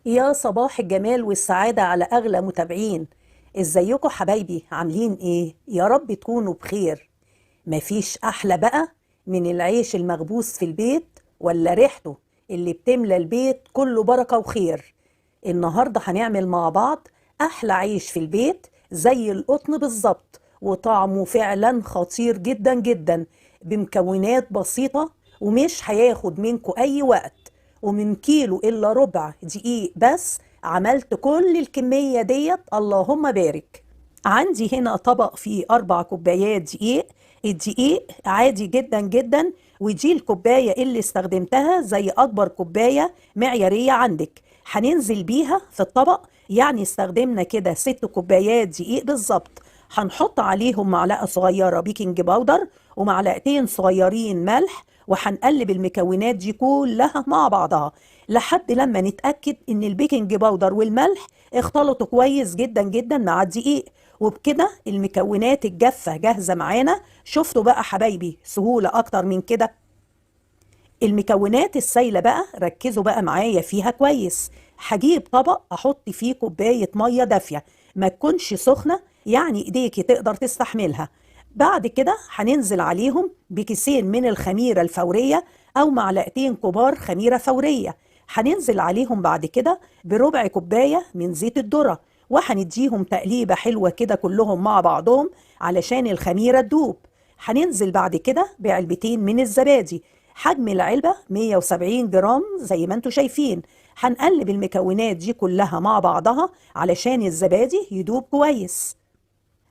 يا صباح الجمال والسعادة على أغلى متابعين. ازيكم حبايبي؟ عاملين ايه؟ يا رب تكونوا بخير. مفيش أحلى بقى من العيش المخبوز في البيت ولا ريحته اللي بتملى البيت كله بركة وخير. النهاردة هنعمل مع بعض أحلى عيش في البيت زي القطن بالظبط، وطعمه فعلا خطير جدا جدا، بمكونات بسيطة ومش هياخد منكم أي وقت. ومن كيلو إلا ربع دقيق بس عملت كل الكمية ديت، اللهم بارك. عندي هنا طبق فيه 4 كوبايات دقيق. الدقيق عادي جدا جدا، ودي الكوباية اللي استخدمتها زي أكبر كوباية معيارية عندك هننزل بيها في الطبق. يعني استخدمنا كده 6 كوبايات دقيق بالظبط. هنحط عليهم معلقة صغيرة بيكنج باودر ومعلقتين صغيرين ملح، وهنقلب المكونات دي كلها مع بعضها لحد لما نتأكد ان البيكنج باودر والملح اختلطوا كويس جدا جدا مع الدقيق. وبكده المكونات الجافة جاهزة معانا. شفتوا بقى حبايبي سهولة اكتر من كده؟ المكونات السايلة بقى ركزوا بقى معايا فيها كويس. هجيب طبق احط فيه كوباية مية دافية، ما تكونش سخنة، يعني ايديكي تقدر تستحملها. بعد كده هننزل عليهم بكيسين من الخميرة الفورية او معلقتين كبار خميرة فورية. هننزل عليهم بعد كده بربع كوباية من زيت الذرة، وهنديهم تقليبة حلوة كده كلهم مع بعضهم علشان الخميرة تدوب. هننزل بعد كده بعلبتين من الزبادي، حجم العلبة 170 جرام زي ما انتوا شايفين. هنقلب المكونات دي كلها مع بعضها علشان الزبادي يدوب كويس.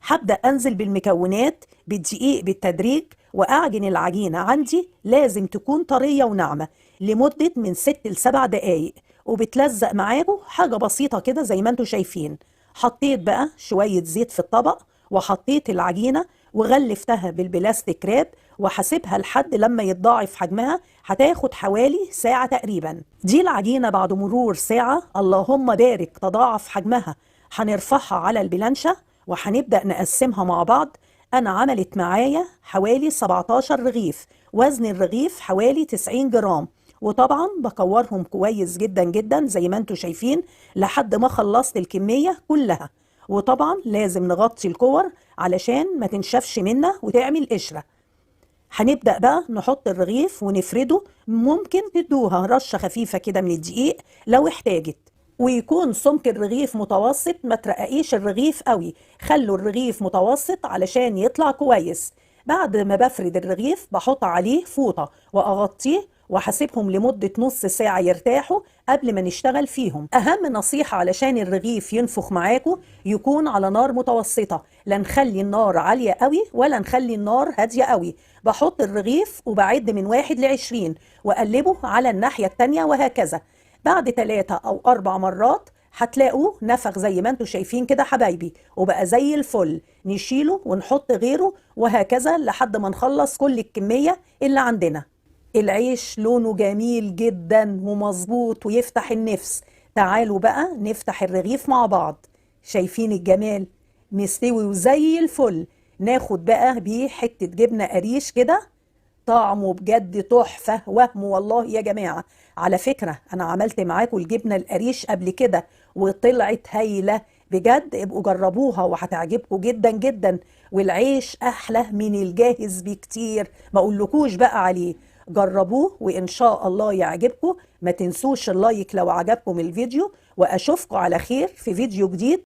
هبدأ أنزل بالمكونات بالدقيق بالتدريج، وأعجن العجينة عندي لازم تكون طرية وناعمة لمدة من 6 ل7 دقايق، وبتلزق معاكم حاجة بسيطة كده زي ما انتوا شايفين. حطيت بقى شوية زيت في الطبق، وحطيت العجينة وغلفتها بالبلاستيك راب، وهسيبها لحد لما يتضاعف حجمها. هتاخد حوالي ساعة تقريبا. دي العجينة بعد مرور ساعة اللهم بارك تضاعف حجمها. هنرفعها على البلانشة وهنبدأ نقسمها مع بعض. أنا عملت معايا حوالي 17 رغيف، وزن الرغيف حوالي 90 جرام. وطبعا بكورهم كويس جدا جدا زي ما انتوا شايفين لحد ما خلصت الكمية كلها. وطبعا لازم نغطي الكور علشان ما تنشفش منا وتعمل قشرة. هنبدأ بقى نحط الرغيف ونفرده، ممكن تدوها رشة خفيفة كده من الدقيق لو احتاجت. ويكون سمك الرغيف متوسط، ما ترققيش الرغيف قوي، خلوا الرغيف متوسط علشان يطلع كويس. بعد ما بفرد الرغيف بحط عليه فوطة وأغطيه، وهسيبهم لمدة نص ساعة يرتاحوا قبل ما نشتغل فيهم. أهم نصيحة علشان الرغيف ينفخ معاكم يكون على نار متوسطة، لا نخلي النار عالية قوي ولا نخلي النار هادية قوي. بحط الرغيف وبعد من 1 ل20 وأقلبه على الناحية التانية وهكذا. بعد 3 أو 4 مرات هتلاقوه نفخ زي ما انتوا شايفين كده حبايبي، وبقى زي الفل. نشيله ونحط غيره وهكذا لحد ما نخلص كل الكمية اللي عندنا. العيش لونه جميل جدا ومظبوط ويفتح النفس. تعالوا بقى نفتح الرغيف مع بعض. شايفين الجمال؟ مستوي وزي الفل. ناخد بقى بيه حتة جبنة قريش كده، طعمه بجد تحفة وهم والله يا جماعة. على فكرة أنا عملت معاكم الجبنة القريش قبل كده وطلعت هايلة بجد، ابقوا جربوها وهتعجبكم جدا جدا. والعيش أحلى من الجاهز بكتير، ما أقولكوش بقى عليه. جربوه وإن شاء الله يعجبكم. ما تنسوش اللايك لو عجبكم الفيديو، وأشوفكم على خير في فيديو جديد